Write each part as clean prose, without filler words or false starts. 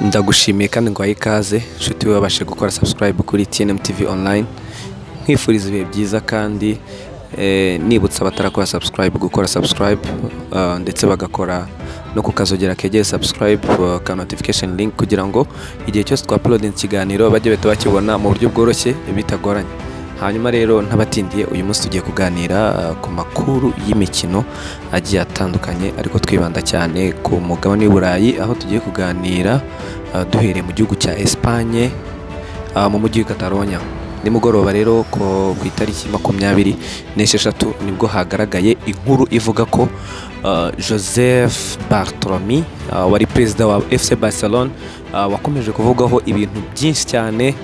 Ndagushimiye kandi ngwaye ikaze nshuti wabashe gukora subscribe kuri TNM TV online. Nkwifuriza ibihe byiza kandi nibutsa abatarakora subscribe gukora subscribe ndetse bagakora no kukazogera kegeye subscribe ka notification link kugira ngo igihe cyose twapload ikiganiro bajye beta bakibona mu buryo bworoshye bitagoranye. Hanyuma rero ntabatindiye uyu munsi tugiye kuganira ku makuru y'imikino agiye atandukanye ariko twibanda cyane ku mugabane w'Uburayi aho tugiye kuganira duhereye mu gihugu cya Espagne mu mujyi wa Catalonia. Nimugoroba rero ko ku itariki 26 nibwo hagaragaye inkuru ivuga ko Joseph Bartolomé wari perezida wa Fc Barcelona wakomeje kuvugaho ibintu byinshi cyane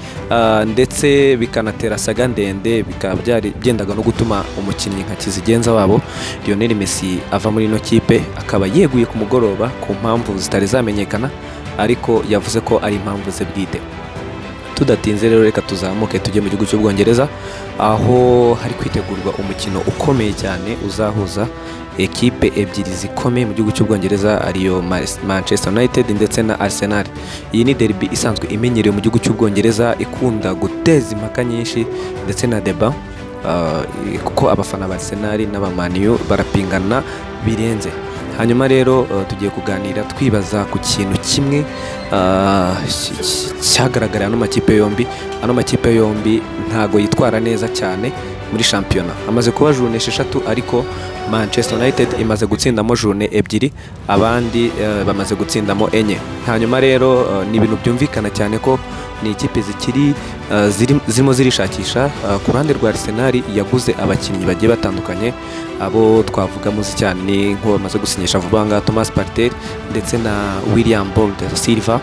ndetse bikanatera saga ndende bikaba byari byendaga no gutuma umukinnyi nka kizigenza wabo Lionel Messi ava muri ino kipe akaba yeguye ku mugoroba ku mpamvu zitari zamenyekana ariko yavuze ko ari impamvu ze bwite. Tudatinze rero reka tuzamuke tujye mu gihugu cy'Ubwongereza aho hari kwitegurwa umukino ukomeye cyane uzahuza ekipe ebyiri zikomeye mu gihugu cy'Ubwongereza ariyo Manchester United ndetse na Arsenal. Iyi ni derby isanzwe imenyerewe mu gihugu cy'Ubwongereza ikunda guteza impaka nyinshi ndetse na deba kuko abafana ba Arsenal n'aba Man U barapingana birenze. Hanyuma rero tugiye kuganira twibaza ku kintu kimwe cyagaragara ano makipe yombi ntago yitwara neza cyane muri shampiyona. Amaze kuba journée 6 ariko Manchester United imaze gutsindamo journée 2 abandi bamaze gutsindamo 4. Hanyuma rero ni ibintu byumvikana cyane ko ni ikipe zikiri zirimo zirishakisha. Ku ruhande rwa Arsenal yaguze abakinnyi bagiye batandukanye abo twavuga muzi cyane nko bamaze gusinyisha vuba nga Thomas Partey ndetse na William Silva.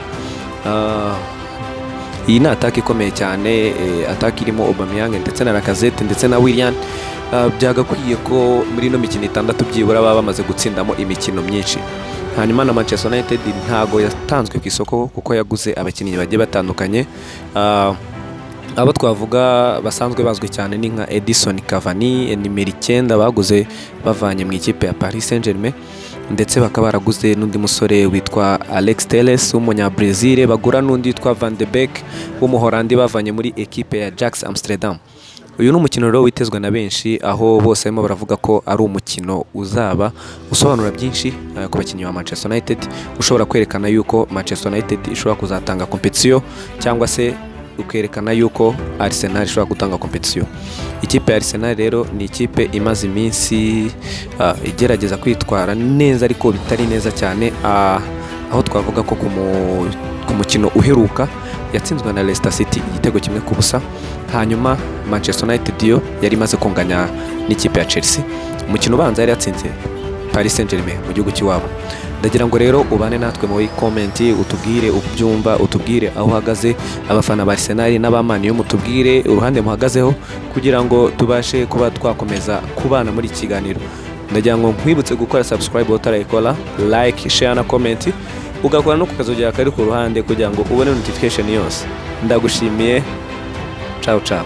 Iyi ni attack ikomeye cyane, attack irimo Aubameyang ndetse na Lacazette ndetse na William. Byagakwiye ko muri no mikino 6 byibura baba bamaze gutsindamo imikino myinshi. Hanyuma na Manchester United ntago yatanzwe ku isoko kuko yaguze abakinnyi bagiye batandukanye. Abo twavuga basanzwe bazwi cyane ni nka Edison Cavani nimero 9 baguze bavanye mu ikipe ya Paris Saint-Germain ndetse bakaba baraguze n'undi musore witwa Alex Telles w'umunya-Brazil, bagura n'undi witwa Van de Beek w'umuholandi bavanye muri ekipe ya Ajax Amsterdam. Uyu ni umukino rero witezwe na benshi aho bose barimo baravuga ko ari umukino uzaba usobanura byinshi ku bakinnyi ba Manchester United, ushobora kwerekana yuko Manchester United ishobora kuzatanga competition cyangwa se ukerekana yuko Arsenal ishobora gutanga competition. Ikipe ya Arsenal rero ni ikipe imaze iminsi igerageza kwitwara neza ariko bitari neza cyane, aho twavuga ko ku mukino uheruka yatsinzwe na Leicester City igitego 1-0. Hanyuma Manchester United yo yari imaze kunganya n'ikipe ya Chelsea. Umukino ubanza yari yatsinze Paris Saint-Germain mu gihugu cy'iwabo. Ndagira ngo rero ubane natwe mu comment utubwire ubyumva, utubwire aho uhagaze, abafana ba Arsenal n'abamani yo mutubwire uruhande muhagazeho kugira ngo tubashe kuba twakomeza kubana muri kiganiro. Ndagira ngo nkwibutse gukora subscribe utarayikora, like, share na comment, ugakora no kukazogera kari ku ruhande kugira ngo ubone notification yose. Ndagushimiye. Ciao ciao.